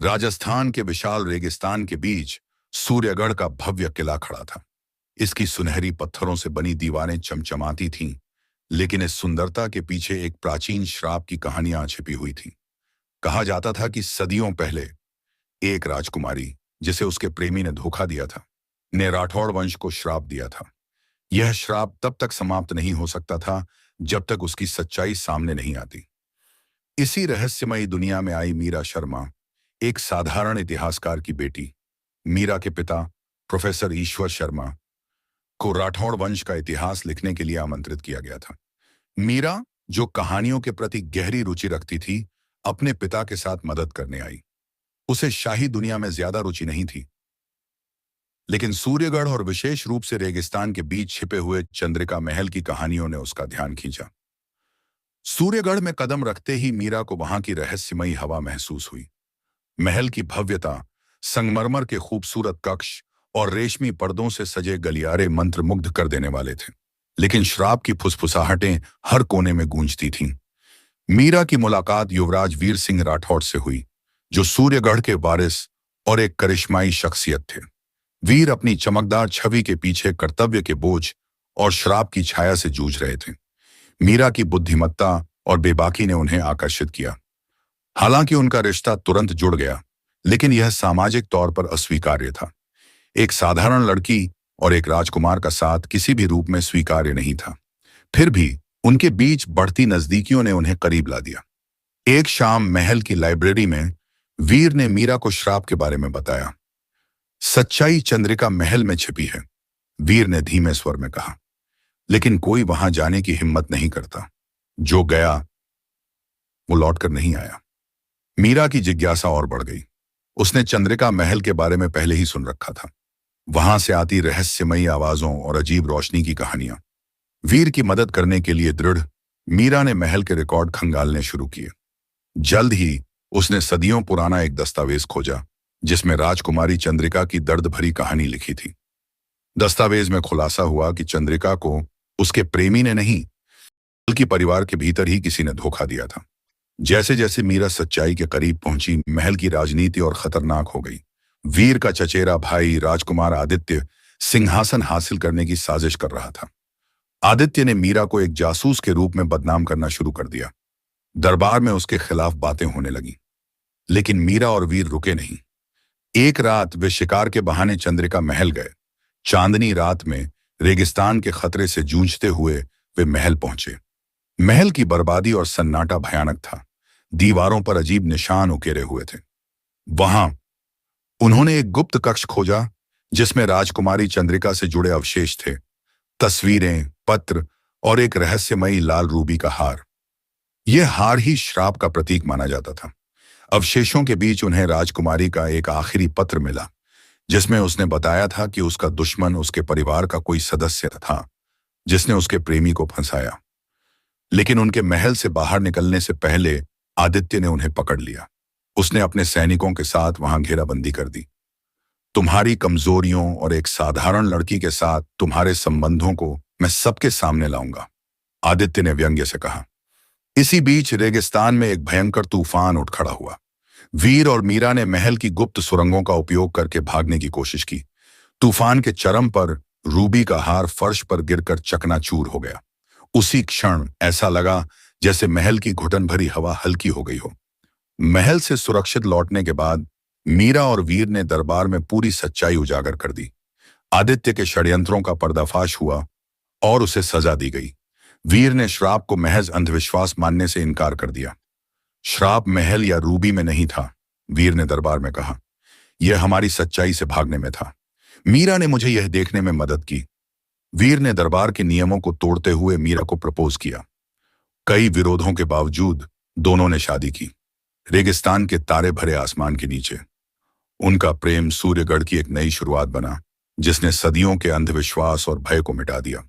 राजस्थान के विशाल रेगिस्तान के बीच सूर्यगढ़ का भव्य किला खड़ा था। इसकी सुनहरी पत्थरों से बनी दीवारें चमचमाती थीं, लेकिन इस सुंदरता के पीछे एक प्राचीन श्राप की कहानियां छिपी हुई थीं। कहा जाता था कि सदियों पहले एक राजकुमारी, जिसे उसके प्रेमी ने धोखा दिया था, ने राठौड़ वंश को श्राप दिया था। यह श्राप तब तक समाप्त नहीं हो सकता था जब तक उसकी सच्चाई सामने नहीं आती। इसी रहस्यमयी दुनिया में आई मीरा शर्मा, एक साधारण इतिहासकार की बेटी। मीरा के पिता प्रोफेसर ईश्वर शर्मा को राठौड़ वंश का इतिहास लिखने के लिए आमंत्रित किया गया था। मीरा, जो कहानियों के प्रति गहरी रुचि रखती थी, अपने पिता के साथ मदद करने आई। उसे शाही दुनिया में ज्यादा रुचि नहीं थी, लेकिन सूर्यगढ़ और विशेष रूप से रेगिस्तान के बीच छिपे हुए चंद्रिका महल की कहानियों ने उसका ध्यान खींचा। सूर्यगढ़ में कदम रखते ही मीरा को वहां की रहस्यमयी हवा महसूस हुई। महल की भव्यता, संगमरमर के खूबसूरत कक्ष और रेशमी पर्दों से सजे गलियारे मंत्रमुग्ध कर देने वाले थे, लेकिन श्राप की फुसफुसाहटें हर कोने में गूंजती थीं। मीरा की मुलाकात युवराज वीर सिंह राठौड़ से हुई, जो सूर्यगढ़ के वारिस और एक करिश्माई शख्सियत थे। वीर अपनी चमकदार छवि के पीछे कर्तव्य के बोझ और श्राप की छाया से जूझ रहे थे। मीरा की बुद्धिमत्ता और बेबाकी ने उन्हें आकर्षित किया। हालांकि उनका रिश्ता तुरंत जुड़ गया, लेकिन यह सामाजिक तौर पर अस्वीकार्य था। एक साधारण लड़की और एक राजकुमार का साथ किसी भी रूप में स्वीकार्य नहीं था। फिर भी उनके बीच बढ़ती नजदीकियों ने उन्हें करीब ला दिया। एक शाम महल की लाइब्रेरी में वीर ने मीरा को श्राप के बारे में बताया। सच्चाई चंद्रिका महल में छिपी है, वीर ने धीमे स्वर में कहा, लेकिन कोई वहां जाने की हिम्मत नहीं करता। जो गया वो लौटकर नहीं आया। मीरा की जिज्ञासा और बढ़ गई। उसने चंद्रिका महल के बारे में पहले ही सुन रखा था, वहां से आती रहस्यमयी आवाजों और अजीब रोशनी की कहानियां। वीर की मदद करने के लिए दृढ़, मीरा ने महल के रिकॉर्ड खंगालने शुरू किए। जल्द ही उसने सदियों पुराना एक दस्तावेज खोजा, जिसमें राजकुमारी चंद्रिका की दर्द भरी कहानी लिखी थी। दस्तावेज में खुलासा हुआ कि चंद्रिका को उसके प्रेमी ने नहीं, बल्कि परिवार के भीतर ही किसी ने धोखा दिया था। जैसे जैसे मीरा सच्चाई के करीब पहुंची, महल की राजनीति और खतरनाक हो गई। वीर का चचेरा भाई राजकुमार आदित्य सिंहासन हासिल करने की साजिश कर रहा था। आदित्य ने मीरा को एक जासूस के रूप में बदनाम करना शुरू कर दिया। दरबार में उसके खिलाफ बातें होने लगी, लेकिन मीरा और वीर रुके नहीं। एक रात वे शिकार के बहाने चंद्रिका महल गए। चांदनी रात में रेगिस्तान के खतरे से जूझते हुए वे महल पहुंचे। महल की बर्बादी और सन्नाटा भयानक था। दीवारों पर अजीब निशान उकेरे हुए थे। वहां उन्होंने एक गुप्त कक्ष खोजा, जिसमें राजकुमारी चंद्रिका से जुड़े अवशेष थे, तस्वीरें, पत्र और एक रहस्यमयी लाल रूबी का हार। यह हार ही श्राप का प्रतीक माना जाता था। अवशेषों के बीच उन्हें राजकुमारी का एक आखिरी पत्र मिला, जिसमें उसने बताया था कि उसका दुश्मन उसके परिवार का कोई सदस्य था, जिसने उसके प्रेमी को फंसाया। लेकिन उनके महल से बाहर निकलने से पहले आदित्य ने उन्हें पकड़ लिया। उसने अपने सैनिकों के साथ वहां घेराबंदी कर दी। तुम्हारी कमजोरियों और एक साधारण लड़की के साथ तुम्हारे संबंधों को मैं सबके सामने लाऊंगा, आदित्य ने व्यंग्य से कहा। इसी बीच रेगिस्तान में एक भयंकर तूफान उठ खड़ा हुआ। वीर और मीरा ने महल की गुप्त सुरंगों का उपयोग करके भागने की कोशिश की। तूफान के चरम पर रूबी का हार फर्श पर गिरकर चकनाचूर हो गया। उसी क्षण ऐसा लगा जैसे महल की घुटन भरी हवा हल्की हो गई हो। महल से सुरक्षित लौटने के बाद मीरा और वीर ने दरबार में पूरी सच्चाई उजागर कर दी। आदित्य के षड्यंत्रों का पर्दाफाश हुआ और उसे सजा दी गई। वीर ने श्राप को महज अंधविश्वास मानने से इनकार कर दिया। श्राप महल या रूबी में नहीं था, वीर ने दरबार में कहा, यह हमारी सच्चाई से भागने में था। मीरा ने मुझे यह देखने में मदद की। वीर ने दरबार के नियमों को तोड़ते हुए मीरा को प्रपोज किया। कई विरोधों के बावजूद दोनों ने शादी की, रेगिस्तान के तारे भरे आसमान के नीचे। उनका प्रेम सूर्यगढ़ की एक नई शुरुआत बना, जिसने सदियों के अंधविश्वास और भय को मिटा दिया।